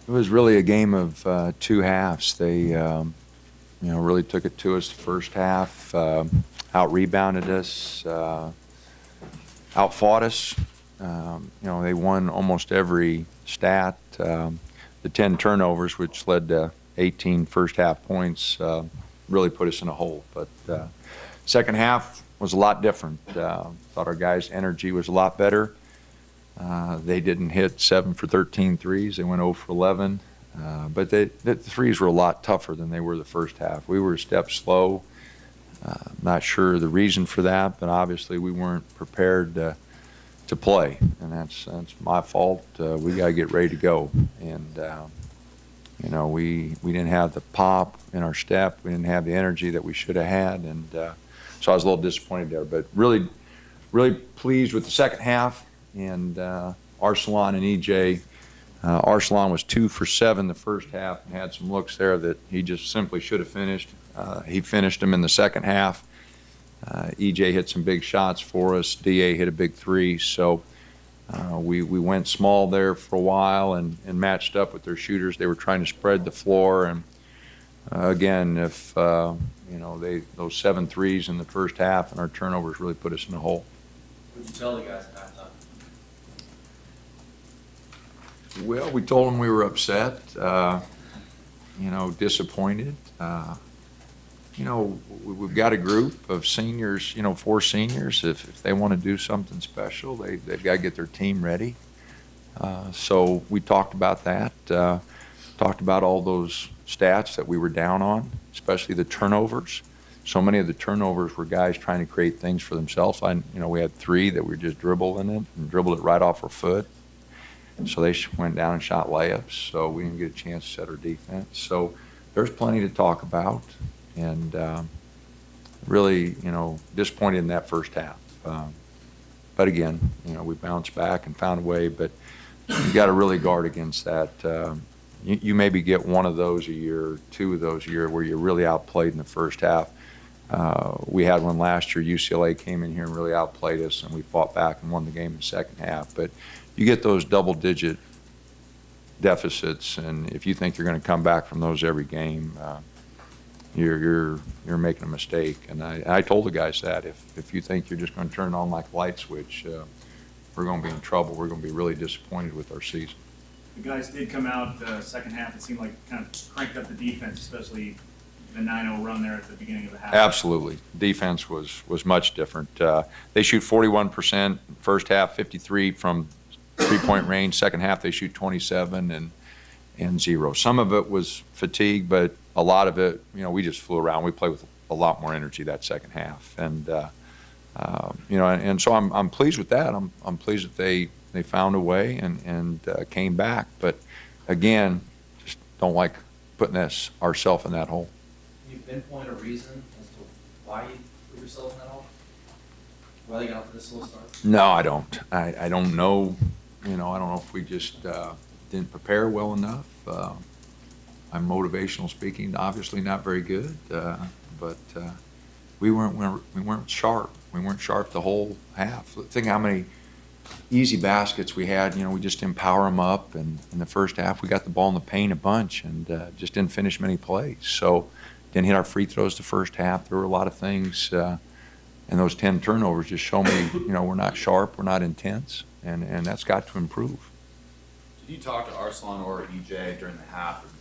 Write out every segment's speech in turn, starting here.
It was really a game of two halves. They, really took it to us the first half, out-rebounded us, out-fought us. They won almost every stat. The 10 turnovers, which led to 18 first-half points, really put us in a hole. But second half was a lot different. Thought our guys' energy was a lot better. They didn't hit 7 for 13 threes. They went 0 for 11. But the threes were a lot tougher than they were the first half. We were a step slow. Not sure the reason for that, but obviously we weren't prepared to play, and that's my fault. We got to get ready to go. And we didn't have the pop in our step. We didn't have the energy that we should have had, and so I was a little disappointed there. But really, really pleased with the second half. And Arsalan and EJ. Arsalan was 2 for 7 the first half and had some looks there that he just simply should have finished. He finished them in the second half. EJ hit some big shots for us. DA hit a big three. So we went small there for a while and matched up with their shooters. They were trying to spread the floor. And again, if those 7 threes in the first half and our turnovers really put us in a hole. What did you tell the guys at halftime? Well, we told them we were upset, disappointed. We've got a group of seniors, 4 seniors. If they want to do something special, they've got to get their team ready. So we talked about that, talked about all those stats that we were down on, especially the turnovers. So many of the turnovers were guys trying to create things for themselves. We had 3 that were just dribbling it and dribbled it right off our foot. So they went down and shot layups, so we didn't get a chance to set our defense. So there's plenty to talk about, and really, disappointed in that first half. But again, we bounced back and found a way, but you got to really guard against that. You maybe get 1 of those a year, 2 of those a year where you're really outplayed in the first half. We had one last year. UCLA came in here and really outplayed us, and we fought back and won the game in the second half. But you get those double-digit deficits, and if you think you're going to come back from those every game, you're making a mistake. And I told the guys that if you think you're just going to turn it on like a light switch, we're going to be in trouble. We're going to be really disappointed with our season. The guys did come out the second half. It seemed like kind of cranked up the defense, especially the 9-0 run there at the beginning of the half. Absolutely. Defense was much different. They shoot 41% first half, 53 from three-point range. Second half, they shoot 27 and 0. Some of it was fatigue, but a lot of it, we just flew around. We played with a lot more energy that second half. And, and so I'm pleased with that. I'm pleased that they found a way and came back. But, again, just don't like putting ourselves in that hole. Can you pinpoint a reason as to why you put yourself in that hole? Why they got off to this slow start? No, I don't. I don't know. I don't know if we just didn't prepare well enough. I'm motivational speaking, obviously not very good, but we weren't sharp. We weren't sharp the whole half. Think how many easy baskets we had. We just didn't power them up. And in the first half, we got the ball in the paint a bunch and just didn't finish many plays. So didn't hit our free throws the first half. There were a lot of things. And those 10 turnovers just show me, we're not sharp, we're not intense, and that's got to improve. Did you talk to Arsalan or EJ during the half and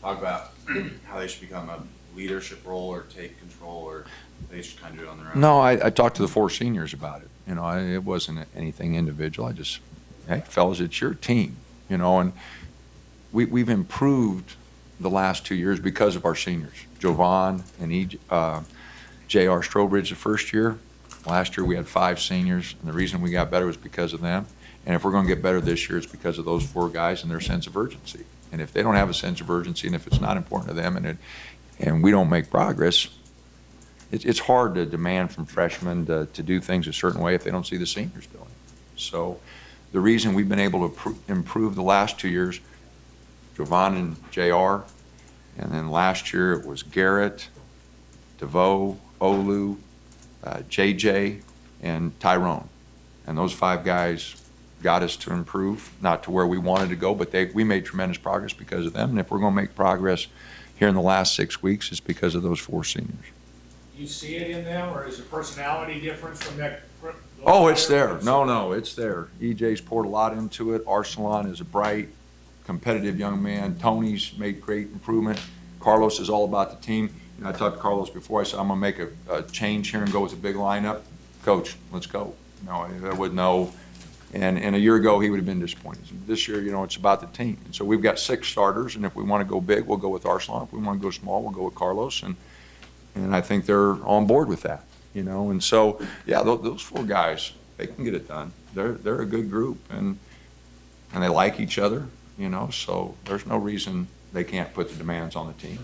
talk about how they should become a leadership role or take control, or they should kind of do it on their own? No, I talked to the 4 seniors about it. It wasn't anything individual. I just, hey, fellas, it's your team, and we've improved the last 2 years because of our seniors, Jovan and J.R. Strobridge the first year. Last year we had 5 seniors, and the reason we got better was because of them. And if we're going to get better this year, it's because of those 4 guys and their sense of urgency. And if they don't have a sense of urgency, and if it's not important to them, and we don't make progress, it's hard to demand from freshmen to do things a certain way if they don't see the seniors doing it. So the reason we've been able to improve the last 2 years, Jovan and J.R., and then last year it was Garrett, DeVoe, Olu, JJ, and Tyrone. And those 5 guys got us to improve, not to where we wanted to go, but we made tremendous progress because of them. And if we're going to make progress here in the last 6 weeks, it's because of those 4 seniors. You see it in them, or is it personality difference from that? Oh, it's there. No, it's there. EJ's poured a lot into it. Arsalan is a bright, competitive young man. Tony's made great improvement. Carlos is all about the team. You know, I talked to Carlos before. I said, I'm going to make a change here and go with a big lineup. Coach, let's go. No, I wouldn't know. And a year ago, he would have been disappointed. This year, you know, it's about the team. And so we've got 6 starters, and if we want to go big, we'll go with Arsalan. If we want to go small, we'll go with Carlos. And I think they're on board with that, you know. And so, yeah, those 4 guys, they can get it done. They're a good group, and they like each other, you know. So there's no reason they can't put the demands on the team.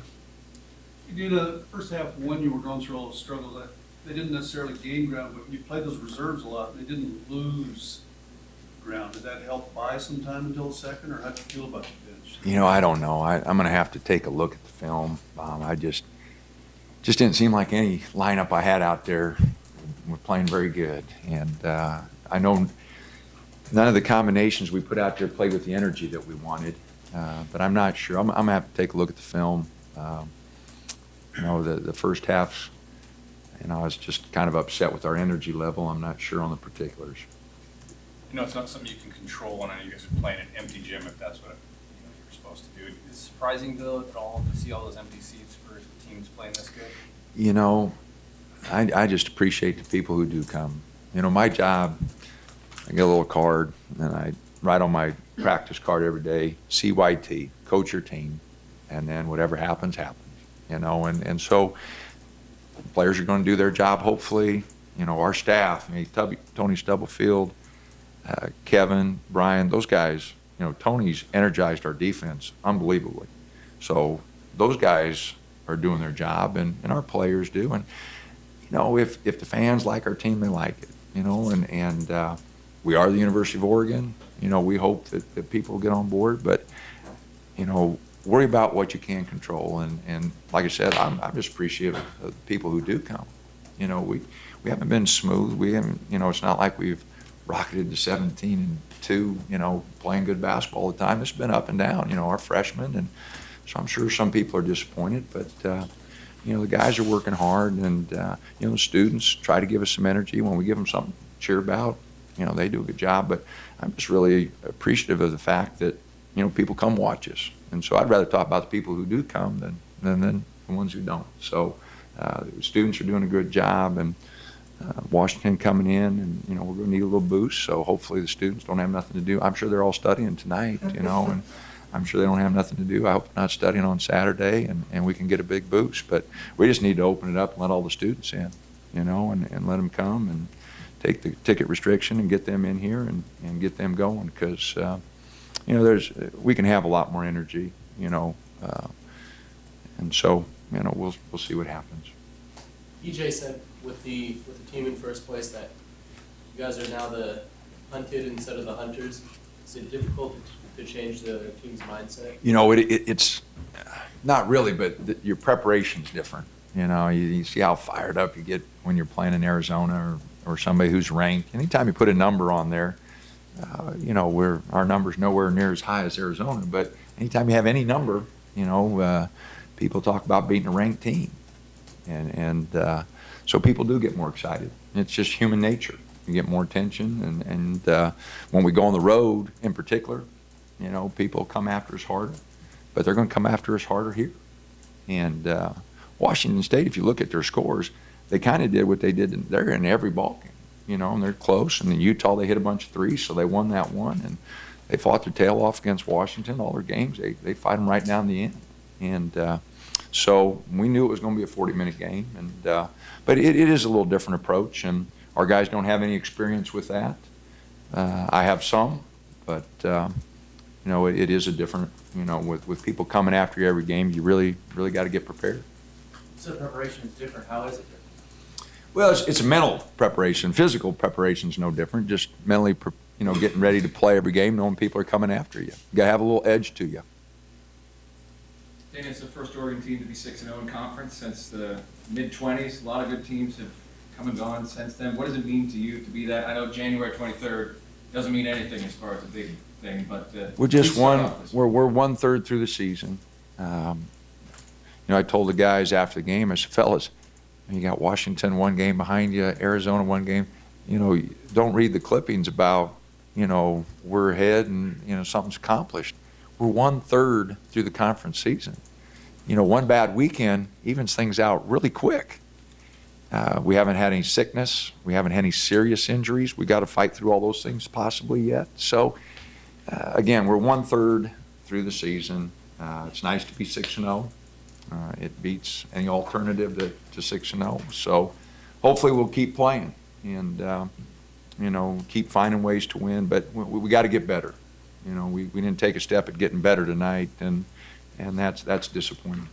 You did the first half when you were going through all those struggles. They didn't necessarily gain ground, but you played those reserves a lot. And they didn't lose ground. Did that help buy some time until the second, or how did you feel about the bench? You know, I don't know. I'm going to have to take a look at the film. I just didn't seem like any lineup I had out there were playing very good. And I know none of the combinations we put out there played with the energy that we wanted. But I'm not sure. I'm going to have to take a look at the film. You know, the first half, you know, I was just kind of upset with our energy level. I'm not sure on the particulars. You know, it's not something you can control, and I know you guys are playing an empty gym if that's what you're supposed to do. Is it surprising, though, at all to see all those empty seats for teams playing this good? You know, I just appreciate the people who do come. You know, my job, I get a little card, and I write on my practice card every day, CYT, coach your team, and then whatever happens, happens. You know, and so players are going to do their job, hopefully. You know, our staff, I mean, Tony Stubblefield, Kevin, Brian, those guys, you know, Tony's energized our defense unbelievably. So those guys are doing their job, and our players do. And, you know, if the fans like our team, they like it, you know, and we are the University of Oregon. You know, we hope that people get on board, but, you know, worry about what you can control. And like I said, I'm just appreciative of the people who do come. You know, we haven't been smooth. We haven't, you know, it's not like we've rocketed to 17-2, you know, playing good basketball all the time. It's been up and down, you know, our freshmen. And so I'm sure some people are disappointed, but, you know, the guys are working hard, and, you know, the students try to give us some energy. When we give them something to cheer about, you know, they do a good job. But I'm just really appreciative of the fact that, you know, people come watch us. And so I'd rather talk about the people who do come than the ones who don't. So the students are doing a good job, and Washington coming in, and, you know, we're going to need a little boost. So hopefully the students don't have nothing to do. I'm sure they're all studying tonight, you know, and I'm sure they don't have nothing to do. I hope they're not studying on Saturday, and we can get a big boost. But we just need to open it up and let all the students in, you know, and let them come and take the ticket restriction and get them in here and get them going, because you know, we can have a lot more energy, you know, and so, you know, we'll see what happens. EJ said with the team in first place that you guys are now the hunted instead of the hunters. Is it difficult to change the team's mindset? You know, it's not really, but your preparation's different. You know, you see how fired up you get when you're playing in Arizona or somebody who's ranked. Anytime you put a number on there, you know, our number's nowhere near as high as Arizona, but anytime you have any number, you know, people talk about beating a ranked team. And so people do get more excited. It's just human nature. You get more attention, and when we go on the road in particular, you know, people come after us harder, but they're going to come after us harder here. And Washington State, if you look at their scores, they kind of did what they did. They're in every ball game. You know, and they're close. And in Utah, they hit a bunch of threes, so they won that one. And they fought their tail off against Washington. All their games, they fight them right down the end. And so we knew it was going to be a 40-minute game. And but it is a little different approach, and our guys don't have any experience with that. I have some, but you know, it is a different. You know, with people coming after you every game, you really got to get prepared. So preparation is different. How is it different? Well, it's a mental preparation. Physical preparation is no different. Just mentally, you know, getting ready to play every game, knowing people are coming after you. You got to have a little edge to you. Danny, it's the first Oregon team to be 6-0 in conference since the mid-20s. A lot of good teams have come and gone since then. What does it mean to you to be that? I know January 23rd Doesn't mean anything as far as a big thing, but. We're just we start one, off this- we're 1/3 through the season. I told the guys after the game, I said, fellas, you got Washington one game behind you, Arizona one game. Don't read the clippings about, we're ahead and, something's accomplished. We're 1/3 through the conference season. One bad weekend evens things out really quick. We haven't had any sickness. We haven't had any serious injuries. We got to fight through all those things possibly yet. So, again, we're 1/3 through the season. It's nice to be 6-0. It beats any alternative to 6-0. So, hopefully, we'll keep playing and keep finding ways to win. But we got to get better. We didn't take a step at getting better tonight, and that's disappointing.